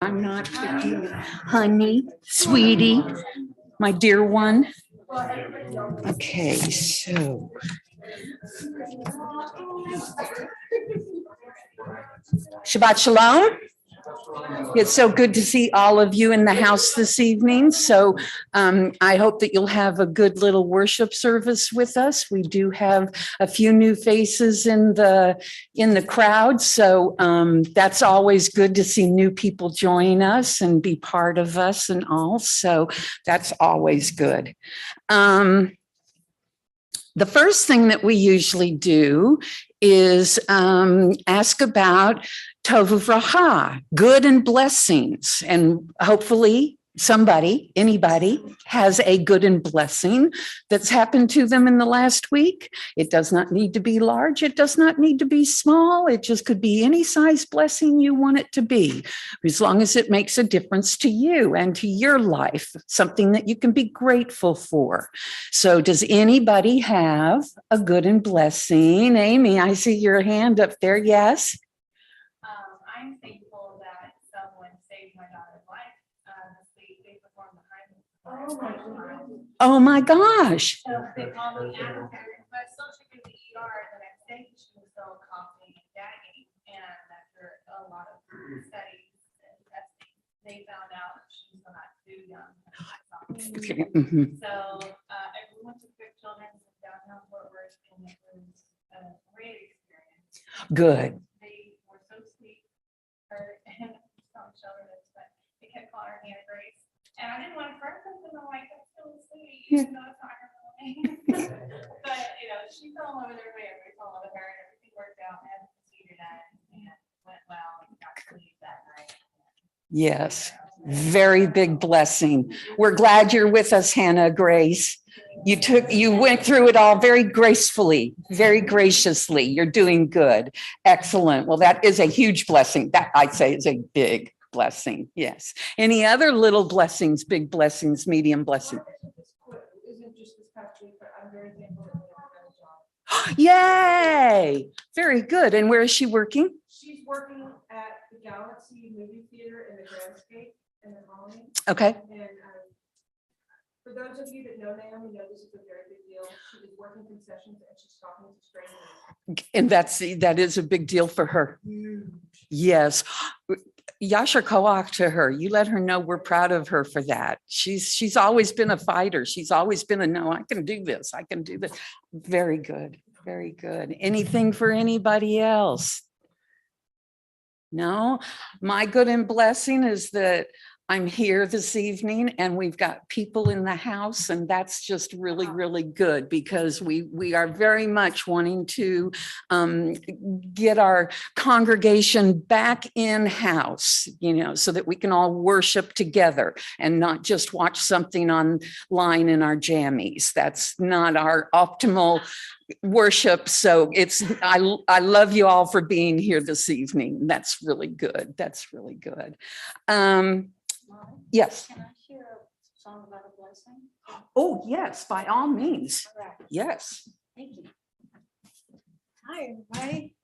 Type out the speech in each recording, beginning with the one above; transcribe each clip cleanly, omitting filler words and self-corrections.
I'm not, honey, sweetie, my dear one. Okay, so. Shabbat Shalom. It's so good to see all of you in the house this evening. So I hope that you'll have a good little worship service with us. We do have a few new faces in the crowd. So that's always good to see new people join us and be part of us and all. So that's always good. The first thing that we usually do is ask about Tov Uvracha, good and blessings. And hopefully somebody, anybody has a good and blessing that's happened to them in the last week. It does not need to be large. It does not need to be small. It just could be any size blessing you want it to be, as long as it makes a difference to you and to your life, something that you can be grateful for. So does anybody have a good and blessing? Amy, I see your hand up there. Yes. I'm thankful that someone saved my daughter's life this week. They performed behind me. Oh my gosh. So they called me after, but still took her to the ER the next day. She was still coughing and gagging. And after a lot of studies and testing, they found out she's not too young. So everyone took their children to downtown Fort Worth, and it was a great experience. Good. They were so sweet. And some showed us, but they kept calling her Hannah Grace. And I didn't want to correct them because I'm like, that's so sweet, even though it's not her real name. But she fell in love with everybody, everybody fell in love with her, and everything worked out. And had the procedure done and went well, and got to leave that night. Yes, very big blessing. We're glad you're with us, Hannah Grace. You went through it all very gracefully, very graciously. You're doing good. Excellent. Well, that is a huge blessing. That I'd say is a big blessing. Yes. Any other little blessings, big blessings, medium blessings? Isn't just this past week, but I'm very thankful that we have a job. Yay. Very good. And where is she working? She's working at the Galaxy Movie Theater in the Grandscape in the Colony. Okay. And for those of you that know Naomi, know this is a very big deal. She is working concessions and she's talking to strangers. And that is a big deal for her. Yes. Yasher Koach to her. You let her know we're proud of her for that. She's always been a fighter. She's always been a no, I can do this. I can do this. Very good. Very good. Anything for anybody else? No, my good and blessing is that I'm here this evening and we've got people in the house, and that's just really, really good because we are very much wanting to get our congregation back in house, so that we can all worship together and not just watch something online in our jammies. That's not our optimal worship. So I love you all for being here this evening. That's really good. That's really good. Yes. Can I share a song about a blessing? Oh, yes, by all means. All right, Yes. thank you. Hi, everybody.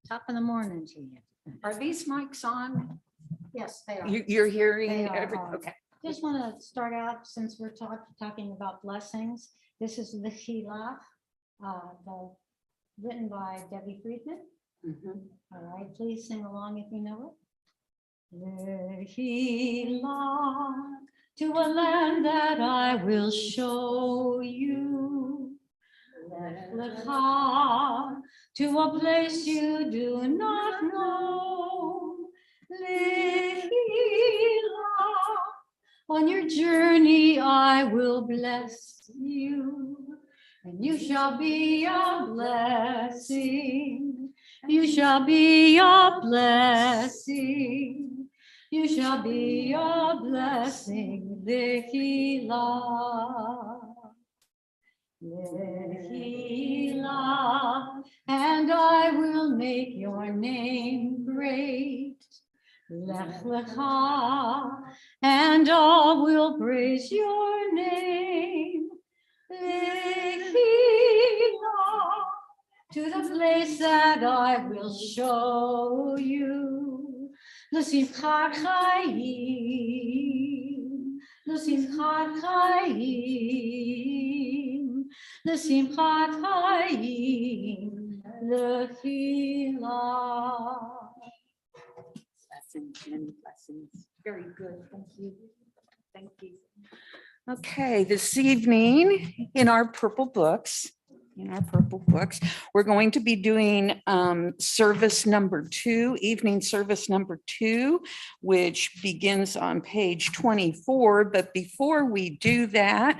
Top of the morning to you. Are these mics on? Yes, they are. You're hearing They are everything? on. Okay. Just want to start out, since we're talking about blessings. This is the Sheila, written by Debbie Friedman. Mhm. All right, please sing along if you know it. Lehila, to a land that I will show you. Lech lecha, to a place you do not know. Lehila, on your journey I will bless you, and you shall be a blessing. You shall be a blessing. You shall be a blessing. Lehila. Lehila. And I will make your name great. Lech lecha. And all will praise your name. Lehila. To the place that I will show you. L'simchat chayim, l'simchat chayim, l'simchat chayim, l'chila. Blessings and blessings. Very good. Thank you. Thank you. Okay, this evening in our purple books, we're going to be doing service number 2, evening service number 2, which begins on page 24. But before we do that,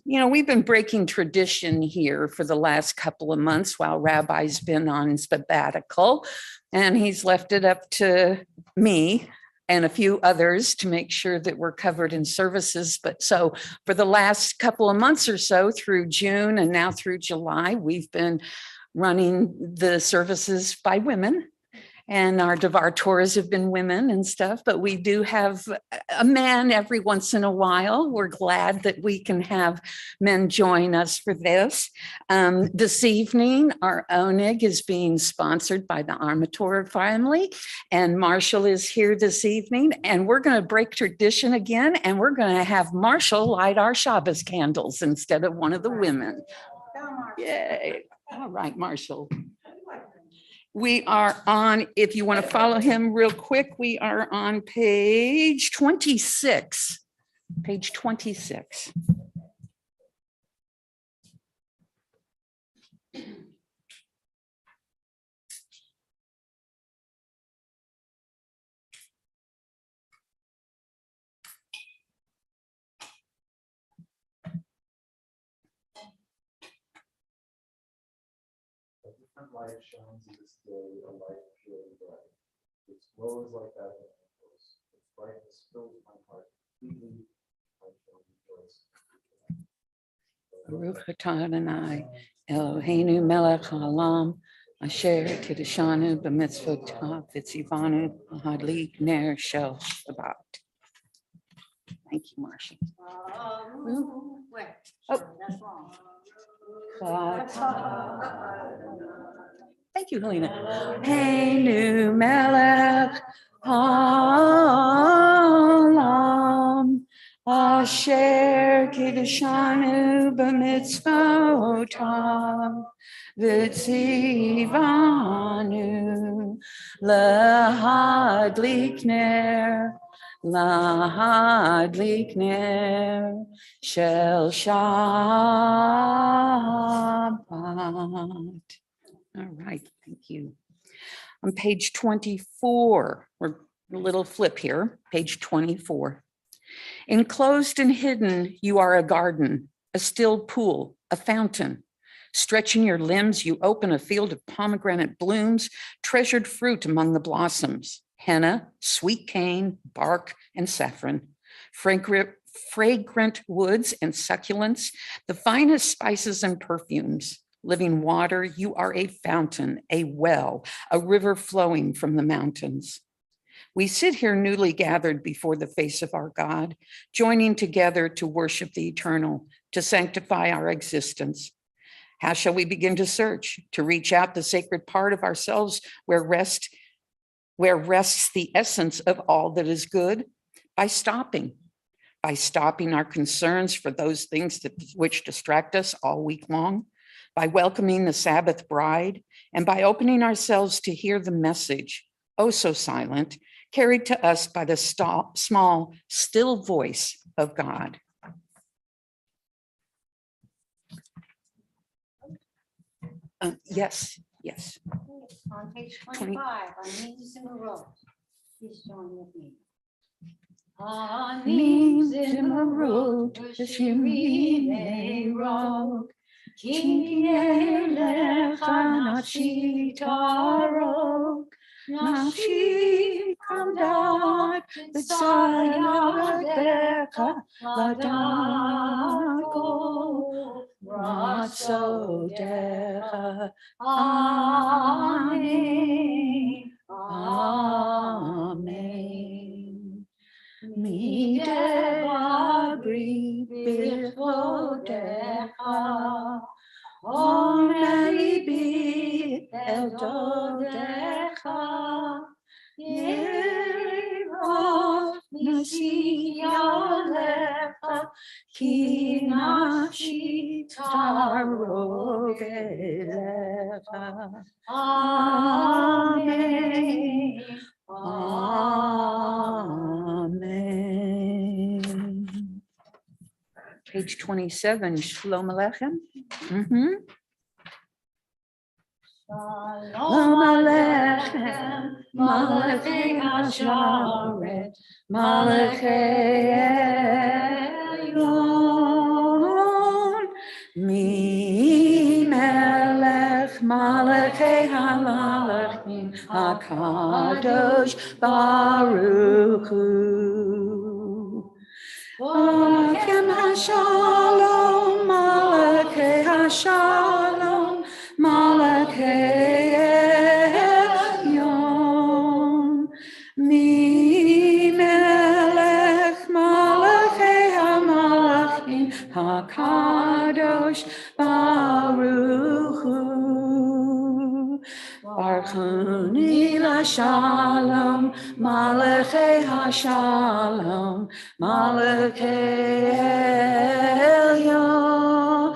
we've been breaking tradition here for the last couple of months while Rabbi's been on sabbatical, and he's left it up to me and a few others to make sure that we're covered in services. But so for the last couple of months or so, through June and now through July, we've been running the services by women. And our Devar Torahs have been women and stuff, but we do have a man every once in a while. We're glad that we can have men join us for this. This evening, our Oneg is being sponsored by the Armator family, and Marshall is here this evening, and we're going to break tradition again, and we're going to have Marshall light our Shabbos candles instead of one of the women. Yay. All right, Marshall. We are on, if you want to follow him real quick, we are on page 26. Page 26. Light shines in this day, a light pure and bright. Its glow is like that of an empress, its brightness fills my heart. Even I shall rejoice. Baruch atah Adonai, Eloheinu melech haolam, asher kiddushanu b'mitzvotav v'tzivanu lahadlik ner shel Shabbat. Thank you, Marcia. Where? Oh. That's wrong. Thank you, Helena. Heinu melech haolam, asher kiddushanu b'mitzvotav v'tzivanu lahadlik ner shel Shabbat. All right, thank you. On page 24, we're a little flip here, page 24. Enclosed and hidden, you are a garden, a still pool, a fountain. Stretching your limbs, you open a field of pomegranate blooms, treasured fruit among the blossoms, henna, sweet cane, bark, and saffron, fragrant woods and succulents, the finest spices and perfumes. Living water, you are a fountain, a well, a river flowing from the mountains. We sit here newly gathered before the face of our God, joining together to worship the eternal, to sanctify our existence. How shall we begin to search, to reach out the sacred part of ourselves where rests the essence of all that is good? By stopping our concerns for those things which distract us all week long, by welcoming the Sabbath bride, and by opening ourselves to hear the message, oh so silent, carried to us by the small, still voice of God. Yes. On page 25, on Names in the Road. Please join with me. On names in the road, Shirine road. Ki elecha nafshi tarok, nafshi kamdat, b'tzayadecha ladako, ratzodecha. Amen. Amen. Midebri b'chvodecha, Omeri el dodecha, Yerov nasi alecha, ki nafshi tarov elecha. Amen. Amen. Page 27, Shalom Aleichem. Shalom Aleichem, Malachei Hasharet, Malachei Elyon, Mi Melech Malachei HaMalachim, HaKadosh Baruch Hu. Malachem HaShalom, Malachei HaShalom, Malachei Elyon, Mi Melech Malachei HaMalachim, HaKadosh Baruch Hu. Barchuni LaShalom, Malachei HaShalom, Malachei Elyon,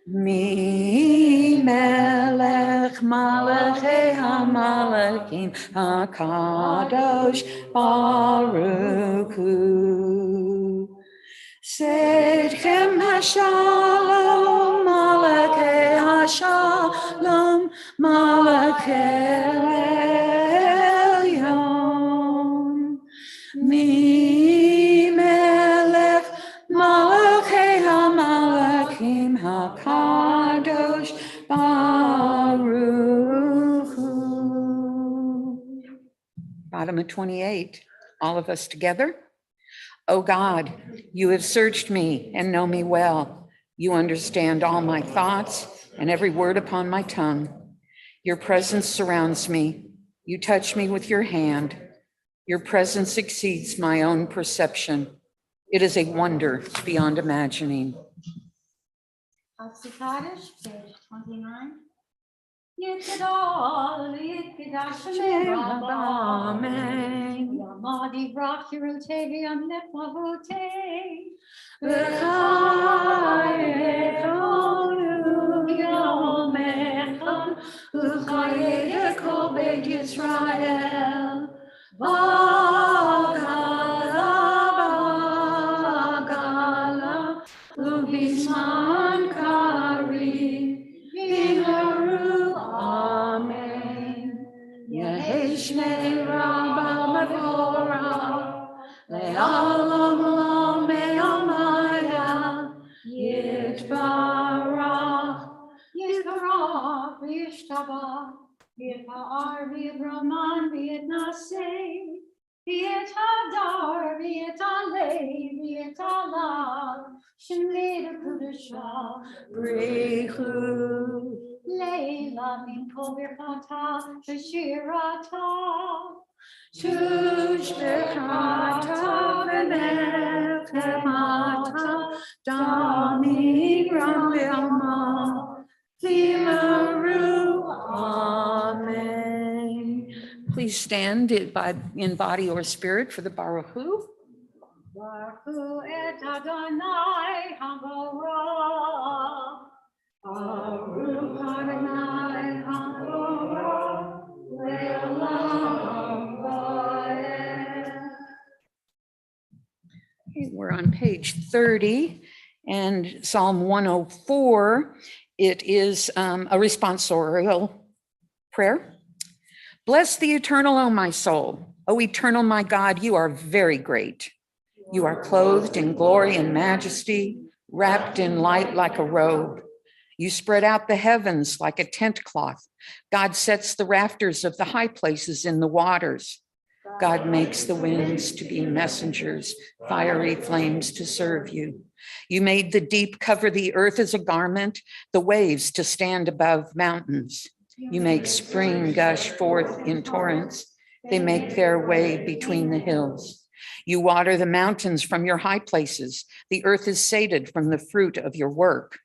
Mi Melech Malachei HaMalachim, HaKadosh Baruch Hu. Seidchem HaShalom, Malachei HaShalom, Malachei Elyon, Mi Melech Malachei HaMalachim, HaKadosh Baruch Hu. Bottom of 28, all of us together. O God, you have searched me and know me well. You understand all my thoughts and every word upon my tongue. Your presence surrounds me. You touch me with your hand. Your presence exceeds my own perception. It is a wonder beyond imagining. Kaddish, page 29. Yitgadol, Yitgadashim, Amen. Yamadi Brak Yerutegi Amnetmahute. Israel. Ubisman Kari, Viharu, Amen. Yeheshne Rabba Mavora, Le'alam Olam Me'amaya, Yitbarach, Yitbarach, Yishtabach, Yitpa'ar, Yitbraman, Yitnaseh, Yitadar, Yitaleh, Yitalav, Shemleda Kudusha, Brechu. Leila min kol birchata, Shashirata, Tushbechata v'nechemata, Dami Rambilma, Vimaru, Amen. Please stand in body or spirit for the Baruch Hu. Baruch hu et Adonai Haborah. Baruch Adonai Haborah, Le'olam Va'ed. Okay, we're on page 30 and Psalm 104. It is a responsorial prayer. Bless the eternal, O my soul. O eternal, my God, you are very great. You are clothed in glory and majesty, wrapped in light like a robe. You spread out the heavens like a tent cloth. God sets the rafters of the high places in the waters. God makes the winds to be messengers, fiery flames to serve you. You made the deep cover the earth as a garment, the waves to stand above mountains. You make spring gush forth in torrents. They make their way between the hills. You water the mountains from your high places. The earth is sated from the fruit of your work.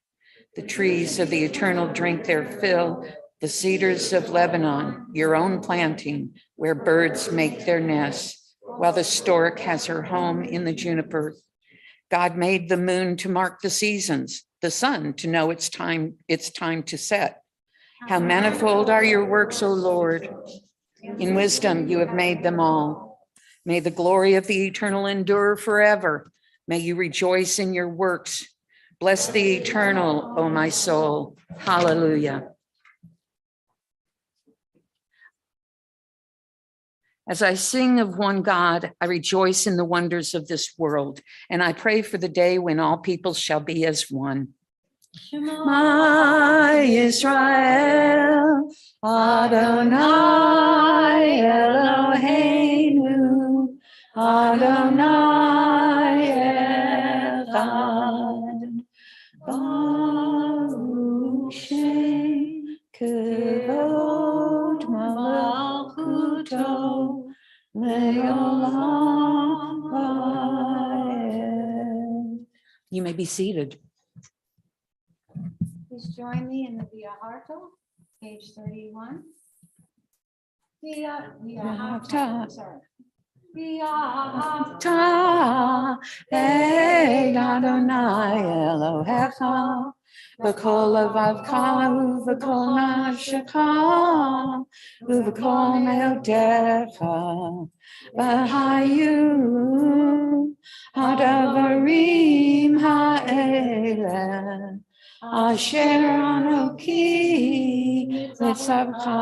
The trees of the eternal drink their fill. The cedars of Lebanon, your own planting, where birds make their nests, while the stork has her home in the juniper. God made the moon to mark the seasons, the sun to know it's time to set. How manifold are your works, O Lord. In wisdom you have made them all. May the glory of the eternal endure forever. May you rejoice in your works. Bless the eternal, O my soul. Hallelujah. As I sing of one God, I rejoice in the wonders of this world, and I pray for the day when all peoples shall be as one. Shema Yisrael, Adonai Eloheinu, Adonai Echad, Baruch Shem Kevod Malchuto Le'olam Va'ed. You may be seated. Please join me in the Via Harto, page 31. Via Harto, sorry. Via Harto. Ta Ei Adonai Elohecha v'kol levavcha v'kol nafshecha v'kol meodecha v'hayu hadavarim ha'eleh asher anoki letzavcha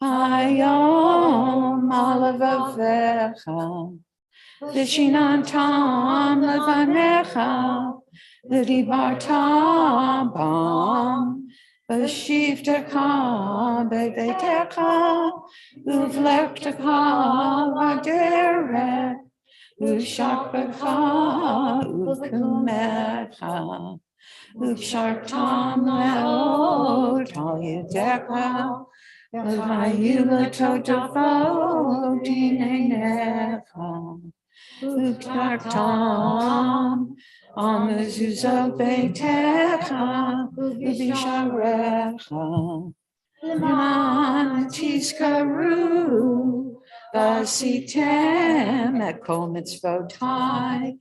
hayom alavavecha v'shinantam levanecha v'dibartam bam V'shivtecha b'beitecha, uvlechtecha v'derech, uv'sharpecha uv'kumecha, uv'shartam leot al yedecha, uv'ayulatotafo dinenecha, uv'tartam amezuzot beitecha, uv'isharecha, L'man tizkaru v'asitem et kol mitzvotai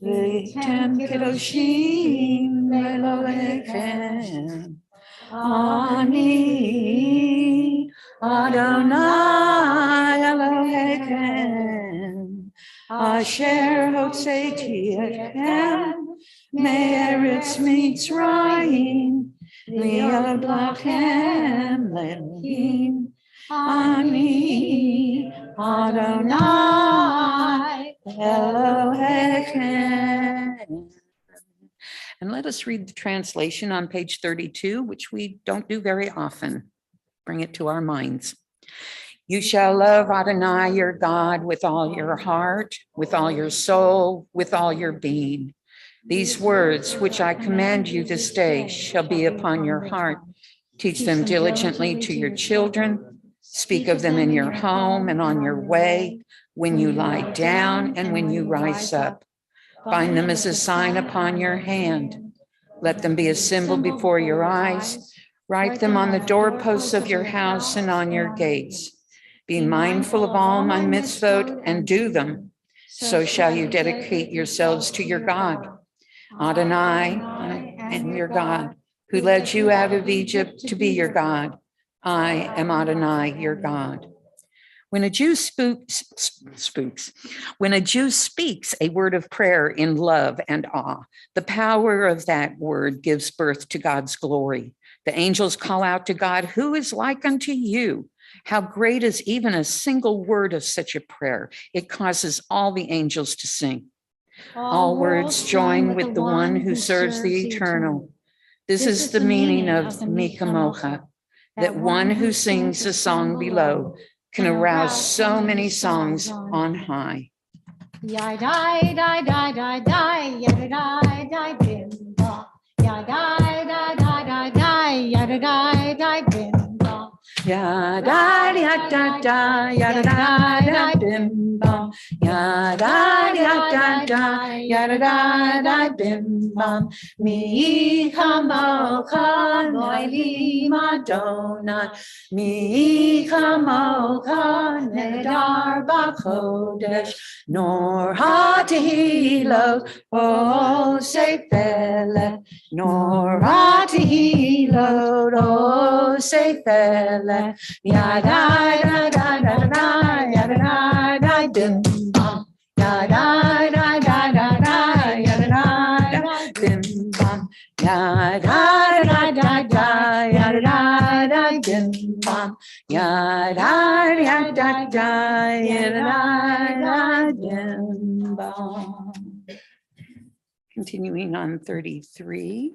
v'tem kedoshim Elohechem. Ani Adonai Elohechem asher hotzeiti etchem me'eretz Mitzrayim Li'od lachem le'elohim ani Adonai Elohechem. And let us read the translation on page 32, which we don't do very often. Bring it to our minds. You shall love Adonai your God with all your heart, with all your soul, with all your being. These words which I command you this day shall be upon your heart. Teach them diligently to your children. Speak of them in your home and on your way, when you lie down and when you rise up. Bind them as a sign upon your hand. Let them be a symbol before your eyes. Write them on the doorposts of your house and on your gates. Be mindful of all my mitzvot and do them. So shall you dedicate yourselves to your God. Adonai, I am your God, who led you out of Egypt to be your God. I am Adonai, your God. When a Jew speaks a word of prayer in love and awe, the power of that word gives birth to God's glory. The angels call out to God, "Who is like unto you?" How great is even a single word of such a prayer. It causes all the angels to sing. All words join with the one who serves the eternal. This is the meaning of Mi Kamocha, that one who sings a song below can arouse so many songs on high. Ya die, die, die, die, die, ya die, die, bim, ba. Ya die, die, die, die, die, ya die, die, bim, ba. Ya da da da da, ya da da bim bam. Ya da da da, ya da bim bam. Mi kamocha lo'elim Adonai. Mi kamocha nedar b'chodesh. Nor hatehilot o seifele. Nor hatehilot o seifele. Ya da da da da da, ya da da bim bam. Ya da da da da da, ya da da bim bam. Ya da da da da, ya da bim bam. Ya da da da, ya da bim bam. Continuing on 33.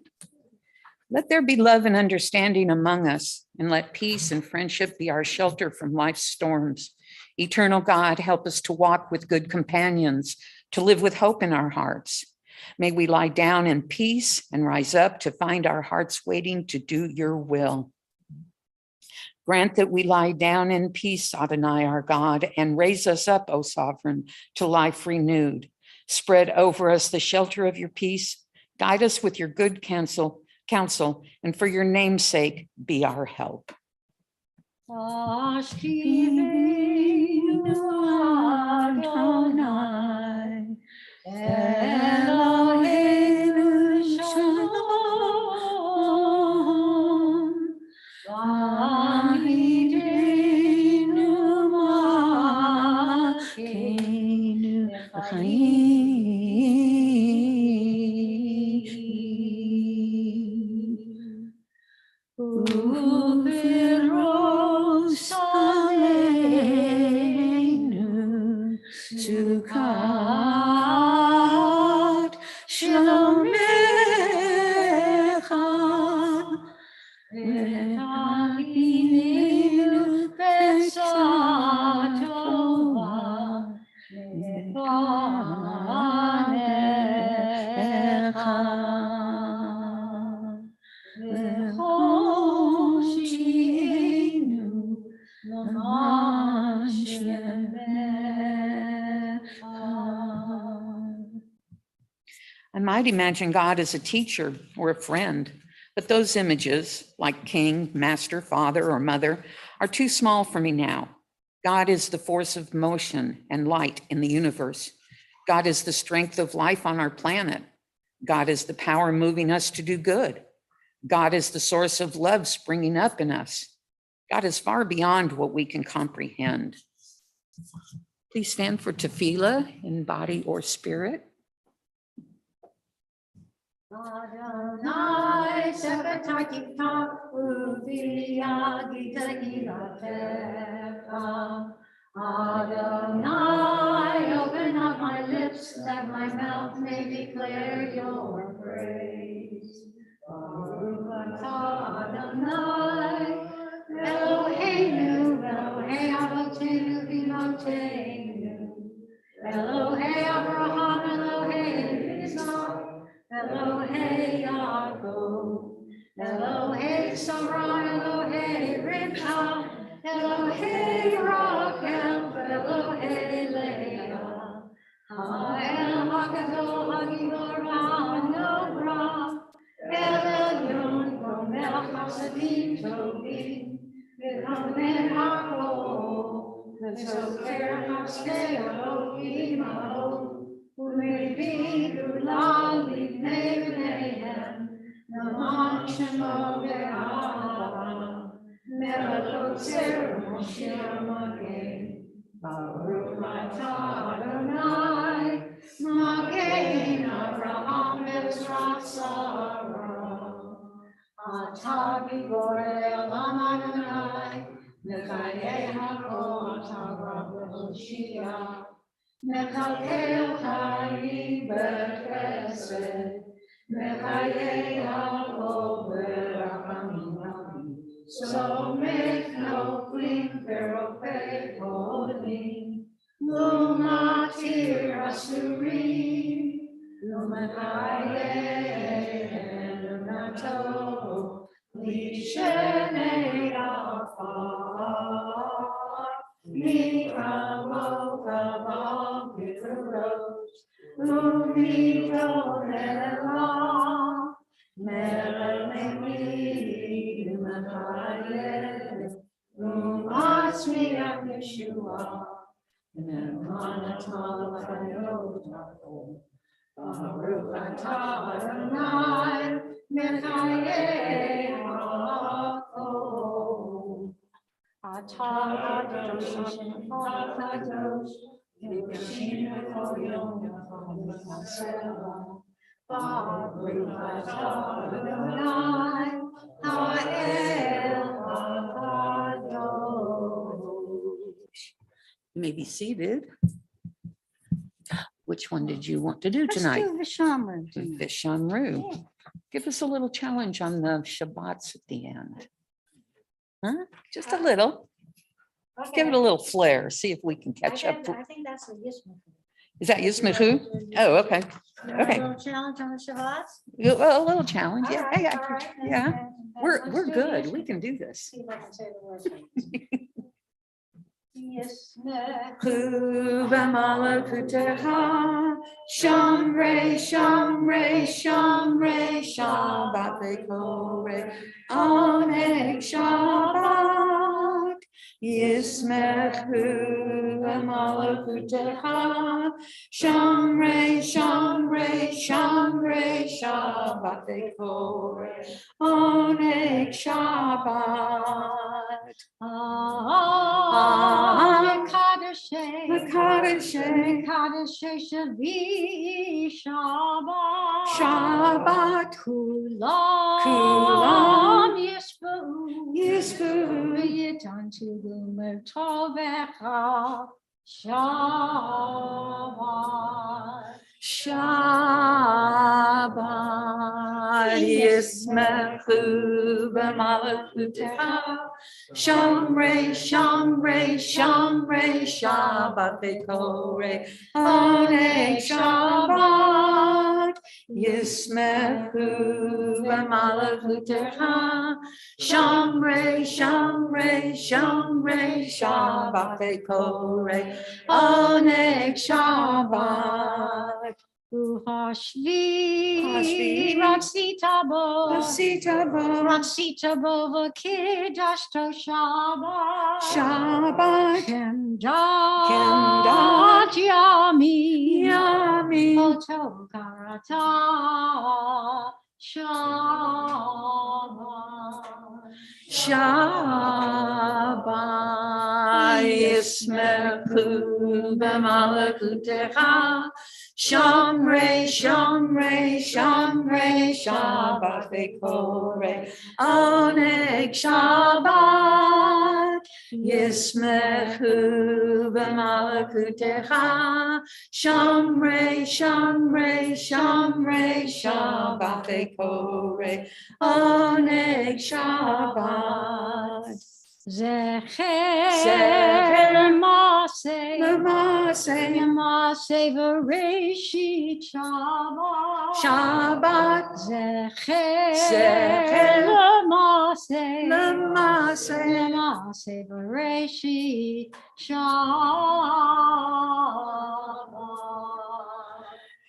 Let there be love and understanding among us, and let peace and friendship be our shelter from life's storms. Eternal God, help us to walk with good companions, to live with hope in our hearts. May we lie down in peace and rise up to find our hearts waiting to do your will. Grant that we lie down in peace, Adonai, our God, and raise us up, O Sovereign, to life renewed. Spread over us the shelter of your peace. Guide us with your good counsel, and for your name's sake, be our help. Ashkivenu Adonai, Eloheinu Shalom, V'amidenu Malkeinu Chaim. Uveros aleinu Sukkot Shlomecha Menachinenu Besatova Mekanecha V'choshienu L'mashemecha. I might imagine God as a teacher or a friend, but those images, like king, master, father, or mother, are too small for me now. God is the force of motion and light in the universe. God is the strength of life on our planet. God is the power moving us to do good. God is the source of love springing up in us. God is far beyond what we can comprehend. Please stand for tefillah in body or spirit. Adonai sekatatika uviagita ilatecha. Adonai, open up my lips that my mouth may declare your praise. Baruch atah Adonai, Eloheinu, Elohei Avotenu v'Imotenu, Elohei Abraham, Elohei Yitzchak, Elohei Yaakov, Elohei Sarah, Elohei Rivka, Elohei Rachel, Elohei Leah, Ha'el HaGadol HaGibor HaNorah, El Elyon Gomel Chasadim Tovim, V'Kamen HaKol, V'Zoker Haskei Elohim Ha'od, U'Mevi Gula Livnei B'neihem, Naman Shemo Be'ahava, Melech Zer Moshe Magen, Baruch atah Adonai, Magen Avraham Ezra Sarah. Atah Giborei Olam Adonai, Mechayei Hakol Atah Hoshia, Mechalkel Chaim B'Chesed, Mechayei Hakol B'Rachamim Rabim, Somech Noflim V'Ropei Kolim, Lumatir Asurim, Lumachayei Lunato, Lishenei Afar, Mikravot Avam V'Rot, Umikol Elah, Melech Lumachayei, Lumatzmiach Yeshua, Ne'emanatah l'chayot ha'kol. Baruch atah Adonai, Mechayei ha'kol. Atah kadosh Hashem kadosh, Nefashim b'kol yom v'chol. Baruch atah Adonai, Ha'el ha'kadosh. You may be seated. Which one did you want to do tonight? Let's do Vishamru tonight. Vishamru. Yeah. Give us a little challenge on the Shabbats at the end. Huh? Just a little. Let's give it a little flair. See if we can catch up. I think that's a Yismachu. Is that Yismachu? Oh, okay. Okay. A little challenge on the Shabbats? Well, a little challenge. Yeah, All right, yeah, all right, then- yeah. then We're let's do good. Yismachu. We can do this. See if I can say the words right. Yismachu. Hu b'malakutecha, Shamrei, Shamrei, Shamrei, Shabbat v'koreh, Oneg Shabbat. Yismechu b'malakutecha, Shamrei, Shamrei, Shamrei, Shabbat v'koreh, Oneg Shabbat. Mekadeshe Shavi Shabbat. Shabbat Kulam Yisbu Yitan Tugum Tovecha Shabbat. Shabbat Yismechu b'malachutecha. Shomrei, Shomrei, Shomrei, Shabbat Bekorei. Oneg Shabbat Yismechu b'malachutecha. Shomrei, Shomrei, Shomrei, Shabbat Bekorei. Oneg Shabbat. Uhashvi, Hashvi. Raksita bo, Lasita bo. Raksita bo, Vakidashto Shabbat. Shabbat. Kendat Yami, Yami. Oto Karata Shabbat. Shabbat Yismechu b'malachutecha. Shomrei, Shomrei, Shomrei, Shabbat Bekorei. Oneg Shabbat Yismechu b'malachutecha. Shomrei, Shomrei, Shomrei, Shabbat Bekorei. Oneg Shabbat. Zecher Maseh, Lemase. Maseh Bereshit Shabbat. Shabbat. Zecher Maseh, Lemase. Maseh Bereshit Shabbat.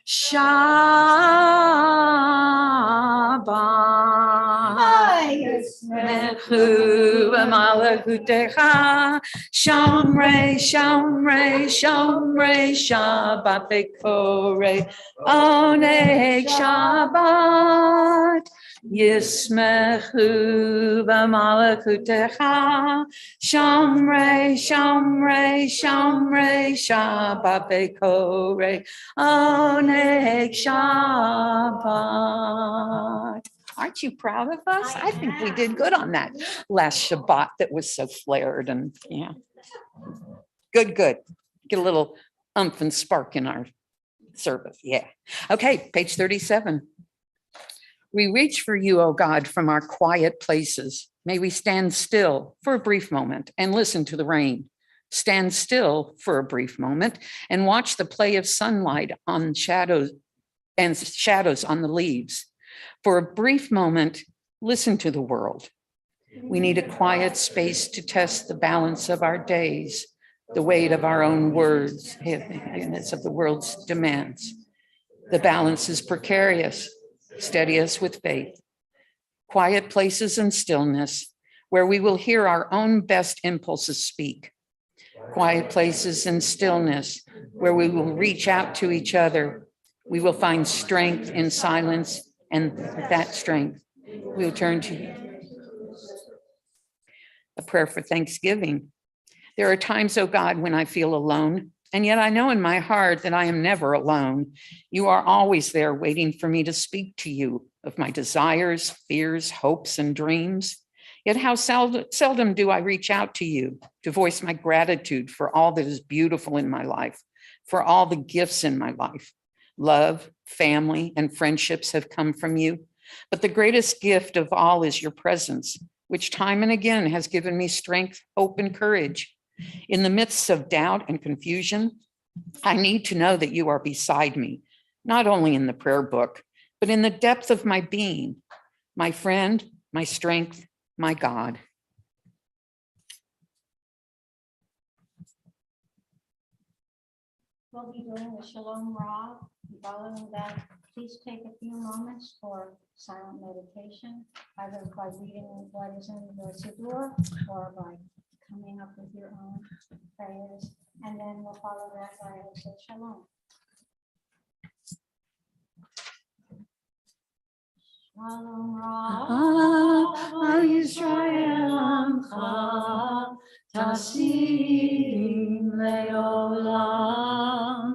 Shabbat Yismechu b'malachutecha. Shomrei, Shomrei, Shomrei, Shabbat Bekorei. Oneg Shabbat Yismechu b'malachutecha. Shomrei, Shomrei, Shomrei, Shabbat Bekorei. Oneg Shabbat. Aren't you proud of us? I think we did good on that last Shabbat that was so flared and yeah. Good, good. Get a little umph and spark in our service. Yeah. Okay, page 37. We reach for you, O God, from our quiet places. May we stand still for a brief moment and listen to the rain. Stand still for a brief moment and watch the play of sunlight on shadows and shadows on the leaves. For a brief moment, listen to the world. We need a quiet space to test the balance of our days, the weight of our own words, heaviness of the world's demands. The balance is precarious. Steady us with faith. Quiet places and stillness where we will hear our own best impulses speak. Quiet places and stillness where we will reach out to each other. We will find strength in silence, and that strength we will turn to you. A prayer for thanksgiving. There are times, oh God, when I feel alone, and yet I know in my heart that I am never alone. You are always there waiting for me to speak to you of my desires, fears, hopes, and dreams. Yet how seldom do I reach out to you to voice my gratitude for all that is beautiful in my life, for all the gifts in my life. Love, family, and friendships have come from you. But the greatest gift of all is your presence, which time and again has given me strength, hope, and courage. In the midst of doubt and confusion, I need to know that you are beside me, not only in the prayer book, but in the depth of my being, my friend, my strength, my God. We'll be doing the Shalom Ra. Following that, please take a few moments for silent meditation, either by reading what is in the Siddur or by coming up with your own prayers. And then we'll follow that by a Shalom. Shalom Ra Yisrael Amcha Tasim Leolam.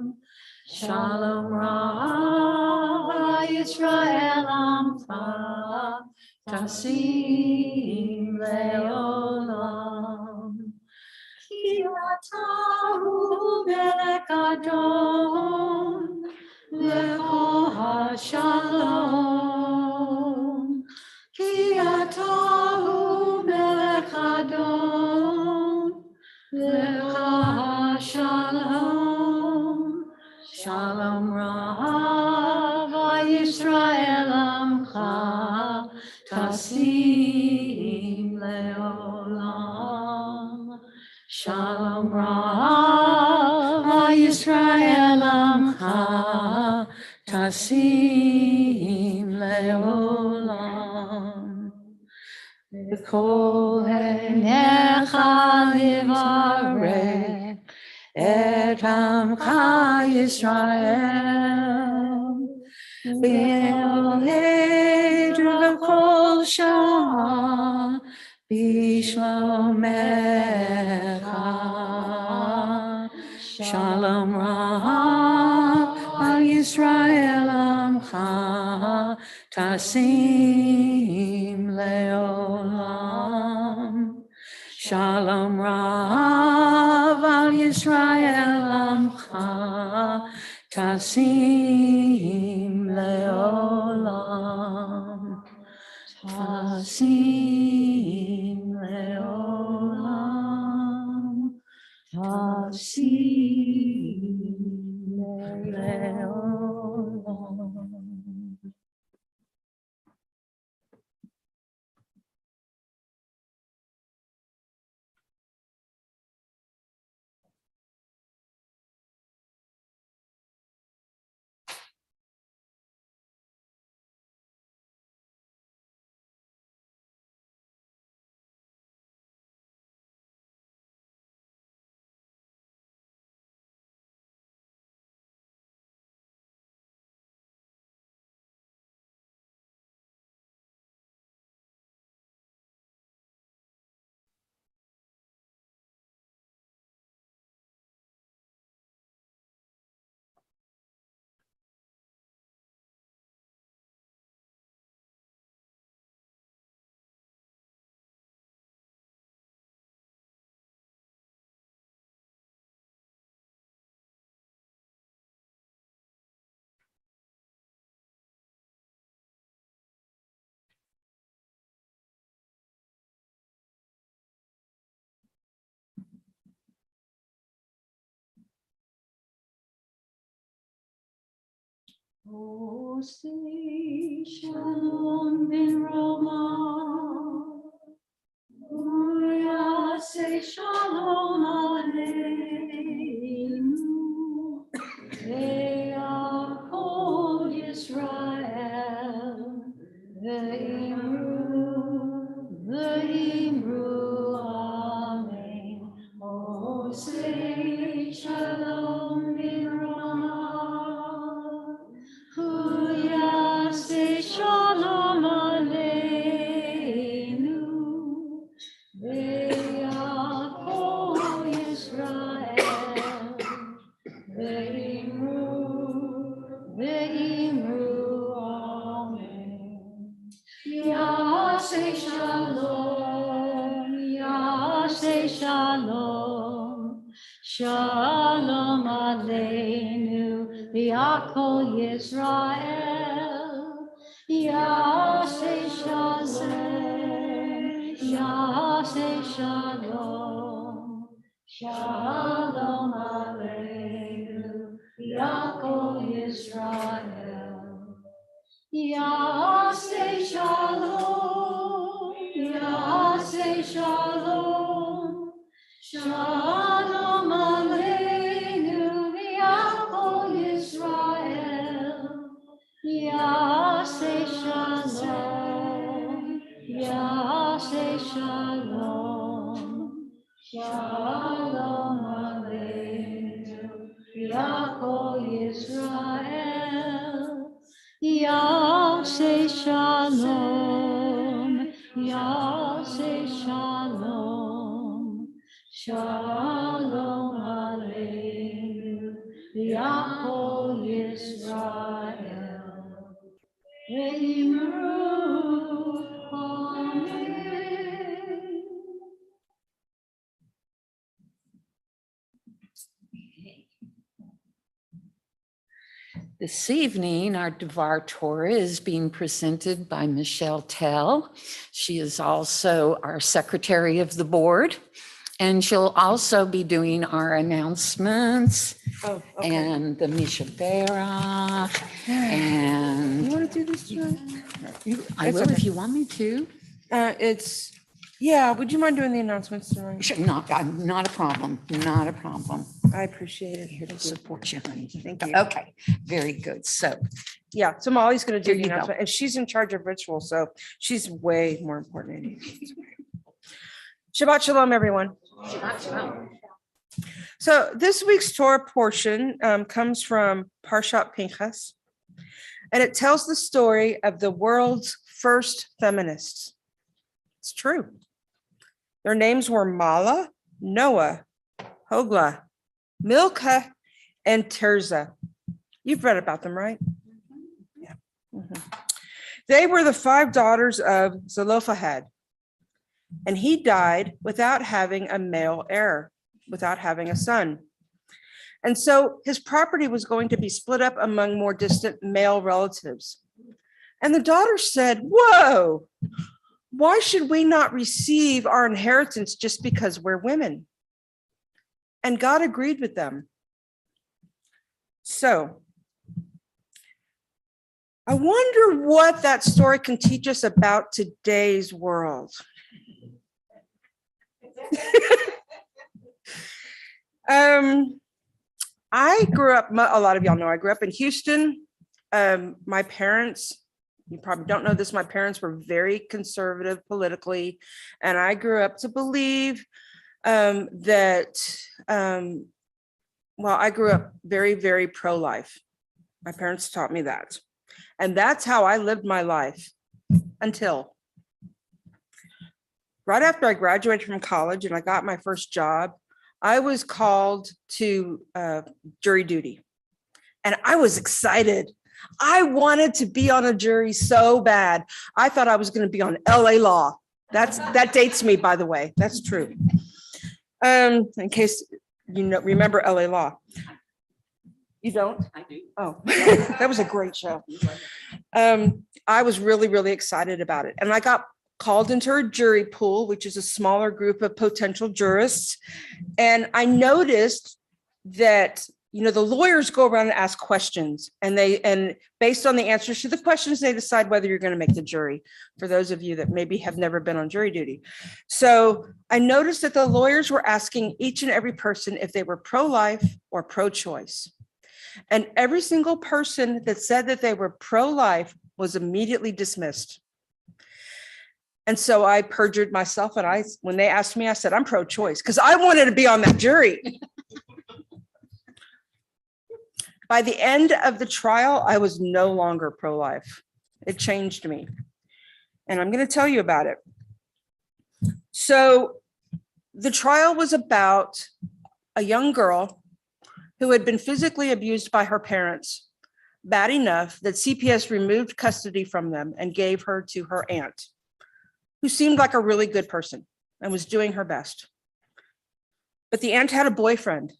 Shalom Ra Yisrael Amcha Tasim Leolam. Ki atahu melech Adon shalom. Ki atahu melech adon. Lecha shalom. Shalom Rav Yisrael Amcha Tasim Leolam. Shalom Rav Yisrael Amcha Tasim Leolam. V'kol einecha livarech et Amcha Yisrael. V'eled v'kol shah b'shlomecha. Shalom Rav al Yisrael Amcha Tasim Leolam. Shalom Rav al Yisrael Amcha Tasim Leolam. Tasim Leolam. Tasim Leolam. Oh, say shalom bin Roma. Oh, say shalom aleinu. Kol Yisrael. Ve'imru amen. Oh, say shalom bin Roma. Huya say shalom aleinu. Ve'yakol Yisrael. Ve'imru amen. Yaseh shalom, Yaseh shalom, shalom aleinu, v'yakol Yisrael. Yaseh shalom, Yaseh shalom, shalom aleinu, v'yakol Yisrael. Yaseh shalom, Yaseh shalom, shalom aleinu v'yakol Yisrael. Yaseh shalom, Yaseh shalom, shalom aleinu v'yakol Yisrael. Yaseh shalom, Yaseh shalom, shalom aleinu, v'yakol Yisrael. Ve'imru amen. This evening, our Devar Torah is being presented by Michelle Tell. She is also our Secretary of the Board, and she'll also be doing our announcements Oh, and the Misha Berach. You And want to do this, John? I It's will okay. if you want me to. Yeah, would you mind doing the announcements tonight? Sure, not a problem, not a problem. I appreciate it. Here to support you, honey. Thank you. Okay, very good. So Yeah, so Molly's going to do Here the you go. announcement, and she's in charge of ritual, so she's way more important than you. Shabbat Shalom, everyone. So this week's Torah portion comes from Parshat Pinchas, and it tells the story of the world's first feminists. It's true. Their names were Mala, Noah, Hogla, Milcah, and Tirzah. You've read about them, right? Yeah. Mhm. They were the 5 daughters of Zelophehad, and he died without having a male heir, without having a son. And so his property was going to be split up among more distant male relatives. And the daughters said, "Whoa, why should we not receive our inheritance just because we're women?" And God agreed with them. So I wonder what that story can teach us about today's world. I grew up, a lot of y'all know I grew up in Houston. My parents, you probably don't know this, my parents were very conservative politically, and I grew up to believe that, I grew up very, very pro-life. My parents taught me that. And that's how I lived my life until right after I graduated from college and I got my first job, I was called to jury duty. And I was excited. I wanted to be on a jury so bad. I thought I was going to be on LA Law. That dates me, by the way. That's true. In case you know, remember LA Law. You don't? I do. Oh, that was a great show. I was really, really excited about it. And I got called into a jury pool, which is a smaller group of potential jurists. And I noticed that, you know, the lawyers go around and ask questions, and based on the answers to the questions, they decide whether you're going to make the jury, for those of you that maybe have never been on jury duty. So I noticed that the lawyers were asking each and every person if they were pro-life or pro-choice. And every single person that said that they were pro-life was immediately dismissed. And so I perjured myself, and when they asked me, I said, I'm pro-choice, because I wanted to be on that jury. By the end of the trial, I was no longer pro-life. It changed me. And I'm going to tell you about it. So the trial was about a young girl who had been physically abused by her parents, bad enough that CPS removed custody from them and gave her to her aunt, who seemed like a really good person and was doing her best. But the aunt had a boyfriend,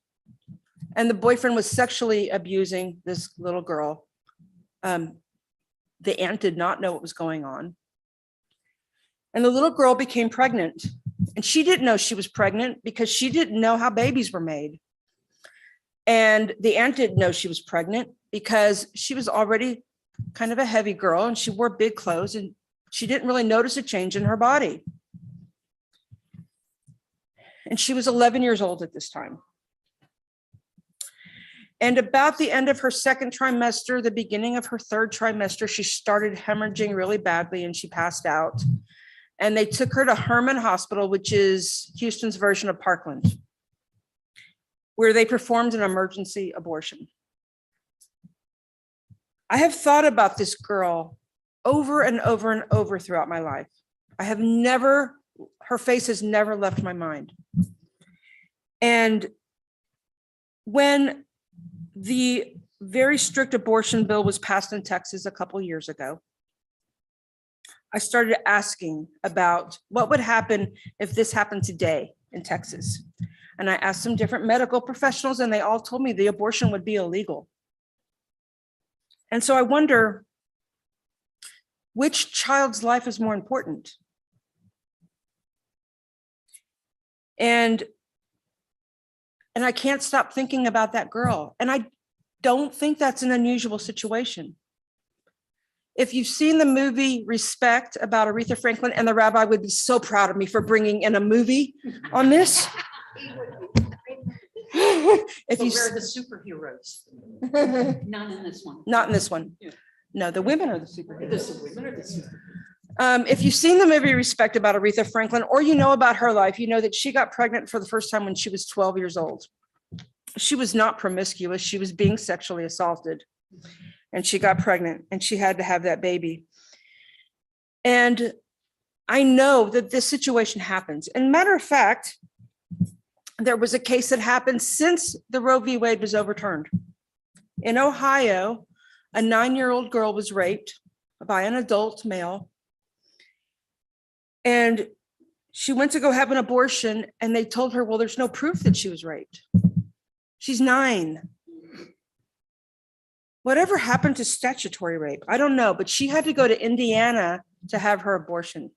and the boyfriend was sexually abusing this little girl. The aunt did not know what was going on. And the little girl became pregnant. And she didn't know she was pregnant because she didn't know how babies were made. And the aunt didn't know she was pregnant because she was already kind of a heavy girl, and she wore big clothes, and she didn't really notice a change in her body. And she was 11 years old at this time. And about the end of her second trimester, the beginning of her third trimester, she started hemorrhaging really badly, and she passed out. And they took her to Herman Hospital, which is Houston's version of Parkland, where they performed an emergency abortion. I have thought about this girl over and over and over throughout my life. Her face has never left my mind. And when the very strict abortion bill was passed in Texas a couple years ago, I started asking about what would happen if this happened today in Texas. And I asked some different medical professionals, and they all told me the abortion would be illegal. And so I wonder, which child's life is more important? And I can't stop thinking about that girl. And I don't think that's an unusual situation. If you've seen the movie Respect about Aretha Franklin, and the rabbi would be so proud of me for bringing in a movie on this. If But you, we're the superheroes. Not in this one. not in this one. Yeah. No, the women are the superheroes. Women are the superheroes. If you've seen the movie Respect about Aretha Franklin, or you know about her life, you know that she got pregnant for the first time when she was 12 years old. She was not promiscuous. She was being sexually assaulted, and she got pregnant, and she had to have that baby. And I know that this situation happens. And matter of fact, there was a case that happened since the Roe v. Wade was overturned. In Ohio, a 9-year-old girl was raped by an adult male. And she went to go have an abortion, and they told her, well, there's no proof that she was raped. She's 9. Whatever happened to statutory rape? I don't know, but she had to go to Indiana to have her abortion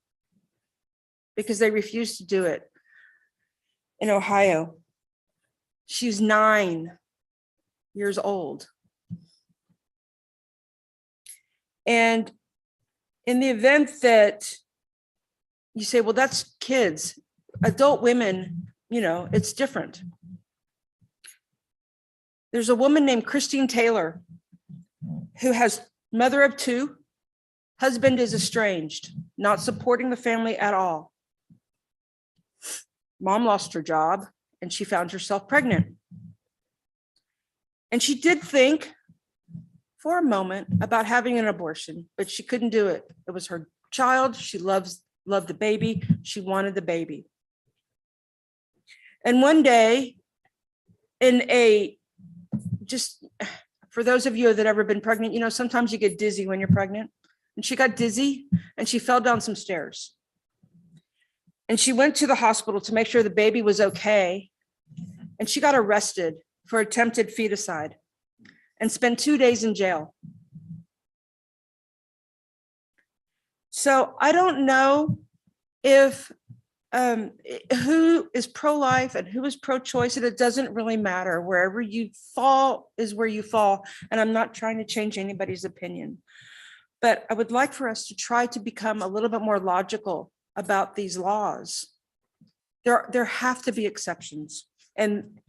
because they refused to do it in Ohio. She's 9 years old. And in the event that you say, well, that's kids, adult women, it's different. There's a woman named Christine Taylor who has mother of 2, husband is estranged, not supporting the family at all. Mom lost her job and she found herself pregnant. And she did think for a moment about having an abortion, but she couldn't do it. It was her child. She loved the baby. She wanted the baby. And one day, just for those of you that ever been pregnant, sometimes you get dizzy when you're pregnant. And she got dizzy and she fell down some stairs. And she went to the hospital to make sure the baby was okay. And she got arrested for attempted feticide and spent 2 days in jail. So I don't know if who is pro-life and who is pro-choice, and it doesn't really matter. Wherever you fall is where you fall. And I'm not trying to change anybody's opinion, but I would like for us to try to become a little bit more logical about these laws. There have to be exceptions. And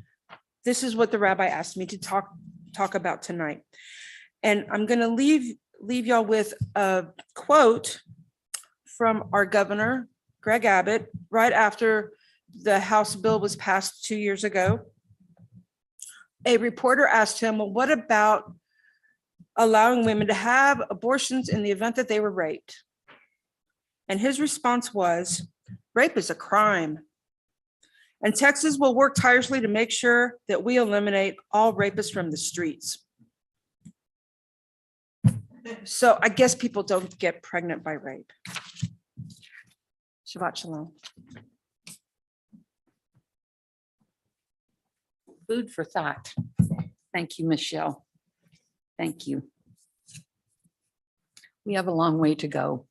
this is what the rabbi asked me to talk about tonight. And I'm going to leave y'all with a quote from our governor, Greg Abbott, right after the House bill was passed 2 years ago. A reporter asked him, well, what about allowing women to have abortions in the event that they were raped? And his response was, rape is a crime. And Texas will work tirelessly to make sure that we eliminate all rapists from the streets. So I guess people don't get pregnant by rape. Shabbat shalom. Food for thought. Thank you, Michelle. Thank you. We have a long way to go.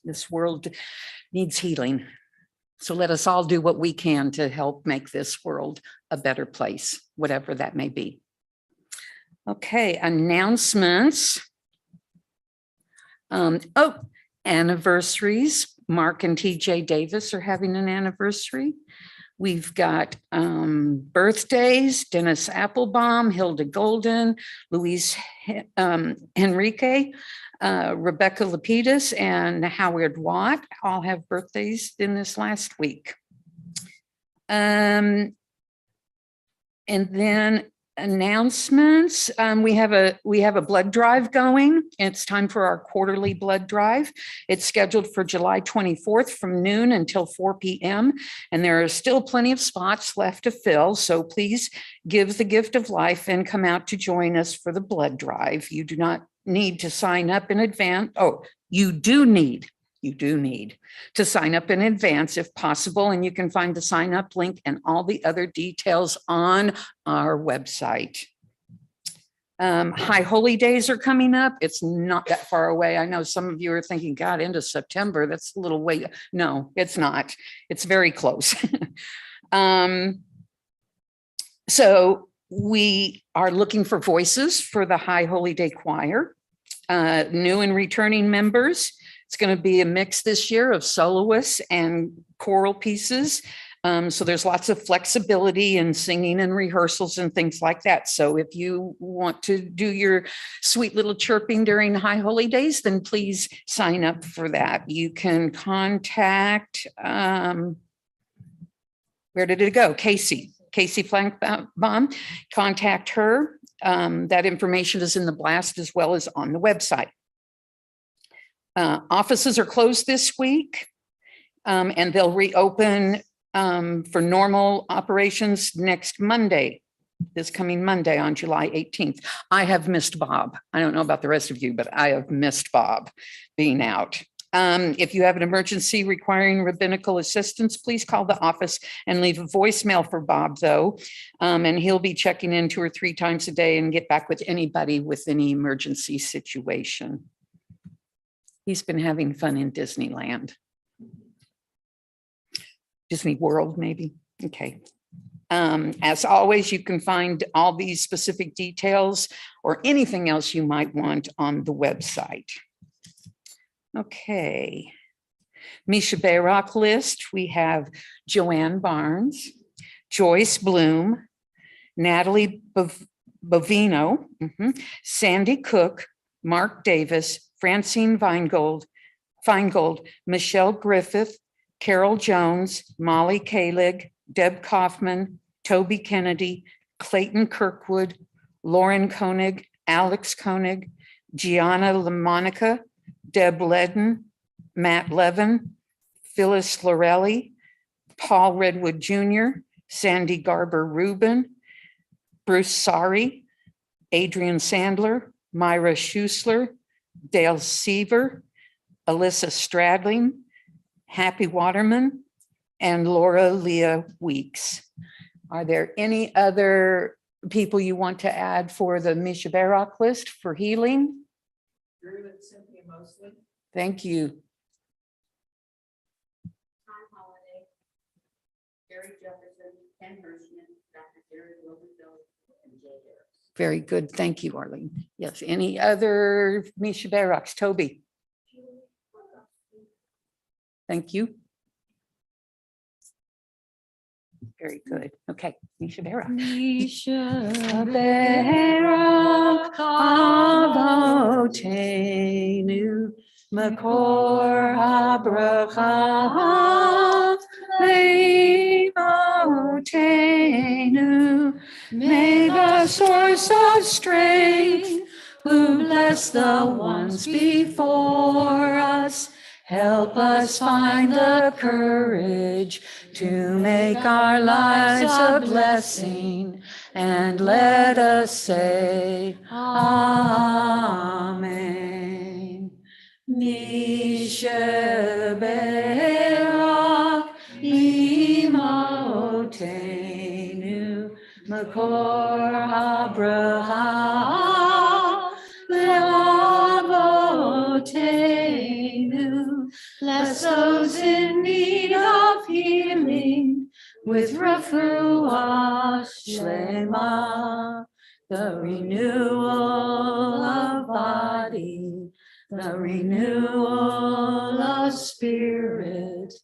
This world needs healing. So let us all do what we can to help make this world a better place, whatever that may be. Okay, announcements. Anniversaries. Mark and TJ Davis are having an anniversary. We've got birthdays: Dennis Applebaum, Hilda Golden, Luis Enrique, Rebecca Lapidus, and Howard Watt all have birthdays in this last week. And then announcements. We have a blood drive going. It's time for our quarterly blood drive. It's scheduled for July 24th from noon until 4 p.m. And there are still plenty of spots left to fill. So please give the gift of life and come out to join us for the blood drive. You do not need to sign up in advance. Oh, you do need to sign up in advance if possible. And you can find the sign up link and all the other details on our website. High Holy Days are coming up. It's not that far away. I know some of you are thinking, God, into September, that's a little way. No, it's not. It's very close. So we are looking for voices for the High Holy Day Choir, new and returning members. It's going to be a mix this year of soloists and choral pieces. So there's lots of flexibility in singing and rehearsals and things like that. So if you want to do your sweet little chirping during High Holy Days, then please sign up for that. You can contact, where did it go? Casey Flankbaum. Contact her. That information is in the blast as well as on the website. Offices are closed this week, and they'll reopen for normal operations next Monday, this coming Monday on July 18th. I have missed Bob. I don't know about the rest of you, but I have missed Bob being out. If you have an emergency requiring rabbinical assistance, please call the office and leave a voicemail for Bob, though. And he'll be checking in 2 or 3 times a day and get back with anybody with any emergency situation. He's been having fun in Disneyland. Disney World, maybe. Okay. As always, you can find all these specific details or anything else you might want on the website. Okay. Misha Bayrock list. We have Joanne Barnes, Joyce Bloom, Natalie Bovino, Sandy Cook, Mark Davis, Francine Feingold, Michelle Griffith, Carol Jones, Molly Kalig, Deb Kaufman, Toby Kennedy, Clayton Kirkwood, Lauren Koenig, Alex Koenig, Gianna LaMonica, Deb Ledden, Matt Levin, Phyllis Lorelli, Paul Redwood Jr., Sandy Garber Rubin, Bruce Sari, Adrian Sandler, Myra Schusler, Dale Seaver, Alyssa Stradling, Happy Waterman, and Laura Leah Weeks. Are there any other people you want to add for the Misha Bayrock list for healing? Drew and Cynthia Mosley. Thank you. Tom Holiday. Gary Jefferson, Ken Hirschman, Dr. Gary Wilberville, and Jay Harris. Very good. Thank you, Arlene. Yes. Any other Misha Bayrocks? Toby. Thank you. Very good. Okay. Misha Bayrock. Misha Bayrock Avotenu Makor HaBracha Leimotenu. May the source of strength, who bless the ones before us, help us find the courage to make our lives a blessing, and let us say Amen. Misha Bayrock Imotenu Makor HaBracha Leavotenu. Bless those in need of healing with refuah shlema, the renewal of body, the renewal of spirit,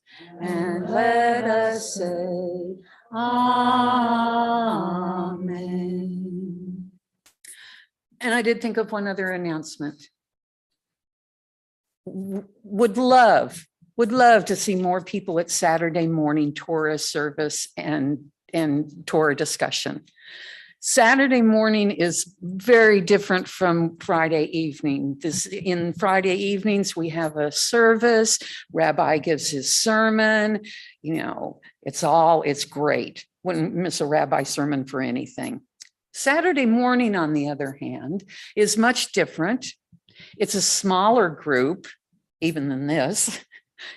and let us say Amen. And I did think of one other announcement. Would love to see more people at Saturday morning Torah service and Torah discussion. Saturday morning is very different from Friday evening. In Friday evenings, we have a service. Rabbi gives his sermon. You know, it's great. Wouldn't miss a rabbi sermon for anything. Saturday morning, on the other hand, is much different. It's a smaller group, even than this.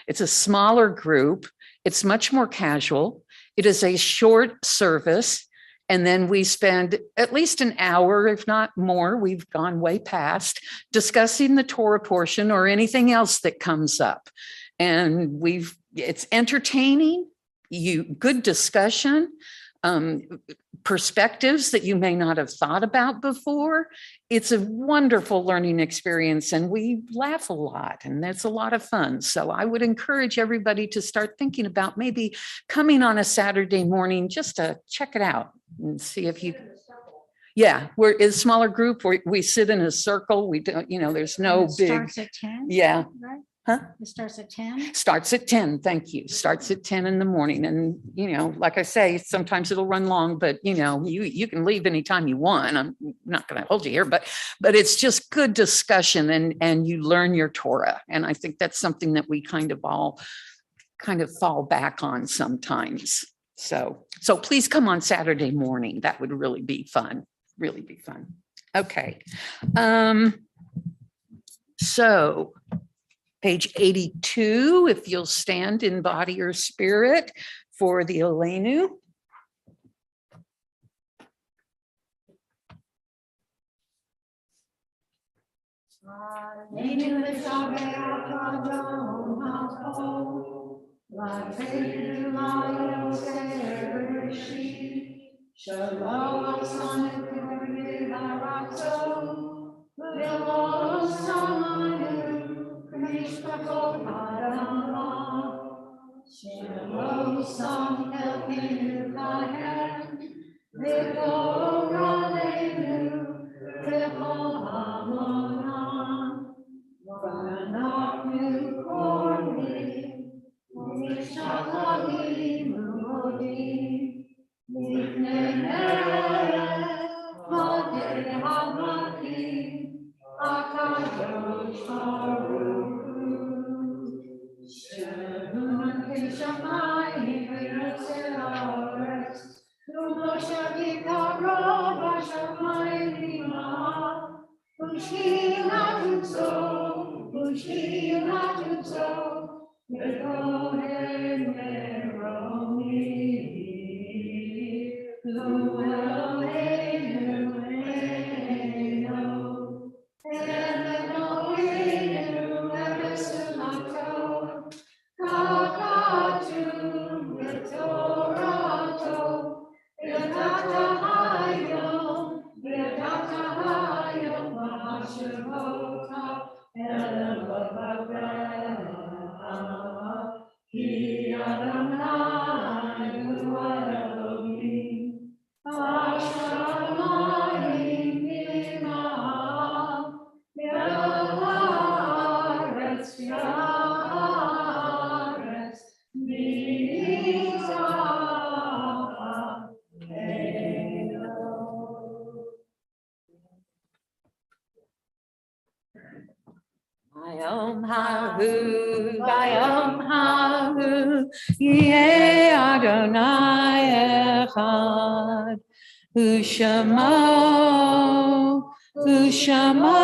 It's a smaller group. It's much more casual. It is a short service. And then we spend at least an hour, if not more, we've gone way past, discussing the Torah portion or anything else that comes up. And it's entertaining, good discussion, perspectives that you may not have thought about before. It's a wonderful learning experience, and we laugh a lot, and it's a lot of fun. So I would encourage everybody to start thinking about maybe coming on a Saturday morning just to check it out and see if you. Yeah, we're in a smaller group where we sit in a circle. We don't, there's no And it big. Starts at 10? Yeah. Right? Huh? It starts at 10? Starts at 10. Thank you. Starts at 10 in the morning. And, like I say, sometimes it'll run long, but you can leave anytime you want. I'm not going to hold you here, but it's just good discussion and you learn your Torah. And I think that's something that we kind of all fall back on sometimes. So please come on Saturday morning. That would really be fun. Really be fun. Okay. So page 82, if you'll stand in body or spirit for the Elenu. Vayom hahu, vayom hahu, yeh Adonai echad, u'shamo, u'shamo,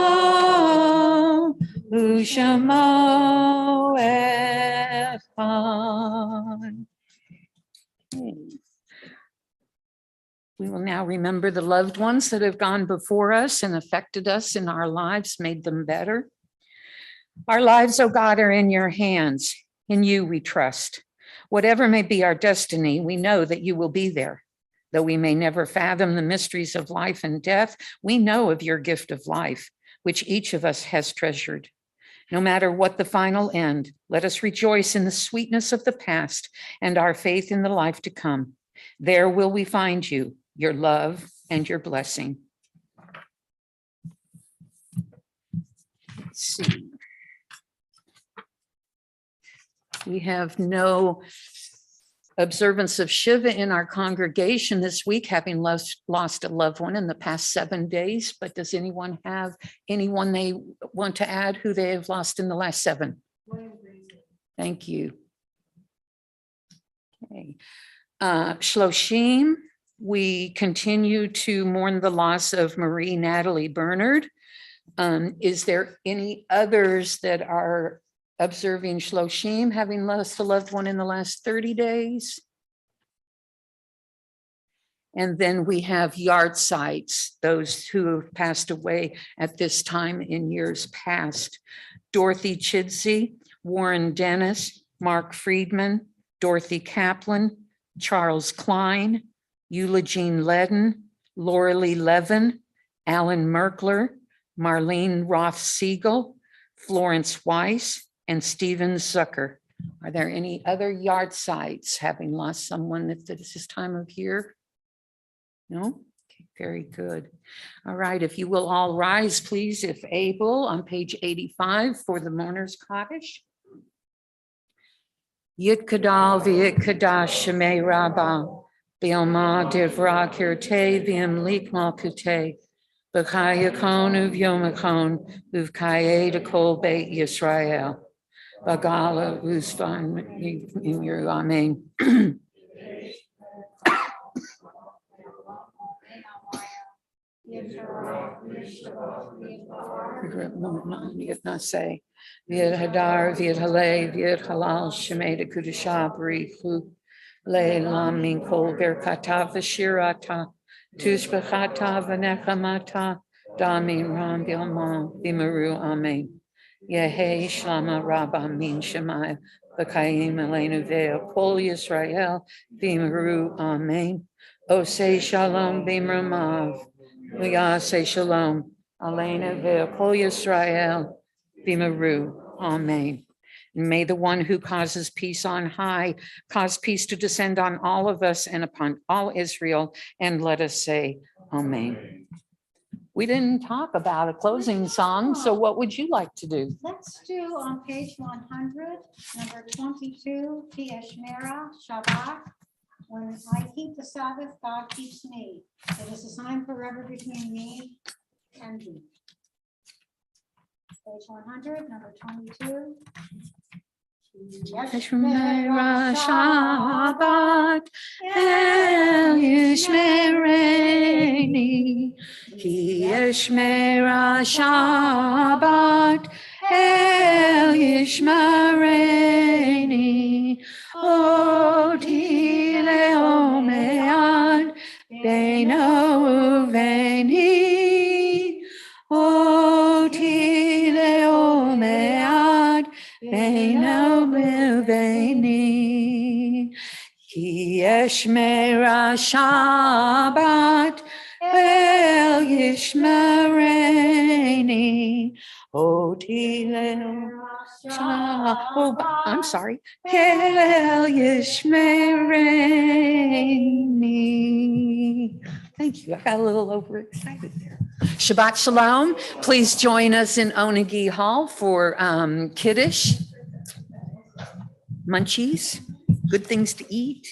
u'shamo echad. We will now remember the loved ones that have gone before us and affected us in our lives, made them better. Our lives, oh God, are in your hands. In you we trust. Whatever may be our destiny, we know that you will be there. Though we may never fathom the mysteries of life and death, we know of your gift of life, which each of us has treasured. No matter what the final end, let us rejoice in the sweetness of the past and our faith in the life to come. There will we find you, your love and your blessing. Let's see. We have no observance of Shiva in our congregation this week, having lost a loved one in the past 7 days. But does anyone have anyone they want to add who they have lost in the last 7? Thank you. Okay. Shloshim, we continue to mourn the loss of Marie Natalie Bernard. Is there any others that are observing Shloshim, having lost a loved one in the last 30 days? And then we have yard sites, those who have passed away at this time in years past. Dorothy Chidsey, Warren Dennis, Mark Friedman, Dorothy Kaplan, Charles Klein, Eugene Ledden, Laura Lee Levin, Alan Merkler, Marlene Roth Siegel, Florence Weiss, and Stephen Zucker. Are there any other yard sites having lost someone at this time of year? No? Okay, very good. All right, if you will all rise, please, if able, on page 85 for the mourner's cottage. Yit Kadal v'yit Kadash Shemei Rabbah B'yoma Divra Kirte V'im Lik Malkute B'chai Yakon Uv Yom Yakon Uv Kaye Dekol Beit Yisrael Bagala Uzvan in your Amen. Say Vid Hadar, Vid Hale, Vid Halal, Shemeda Kudusha, Barichu, Le Lamin Kol Berkata, Vashirata, Tushbachata, Vanechamata, Damin Ram Bilma, Bimaru, Amen. Yehe Shlama Rabba Min Shemai, Bakaim Elena Veo, Kol Yisrael, Bimaru, Amen. Ose Shalom Bimramav, Uyase Shalom, Elena Veo, Kol Yisrael, Bimaru, Amen. And may the one who causes peace on high cause peace to descend on all of us and upon all Israel. And let us say, Amen. We didn't talk about a closing song, so what would you like to do? Let's do on page 100, number 22, Shmera Shabbat. When I keep the Sabbath, God keeps me. It is a sign forever between me and thee. Page 100, number 22. Shmera Shabbat El Yishmereni Ki Shmera Shabbat El Yishmereni Oti Leomead Beino Uveni Oti Leomead Beino Uveni Ki Shmera Shabbat El Yishmereni Oti Oh, I'm sorry. Kel Yishmereni. Thank you. I got a little overexcited there. Shabbat Shalom. Please join us in Onegi Hall for Kiddush, munchies, good things to eat.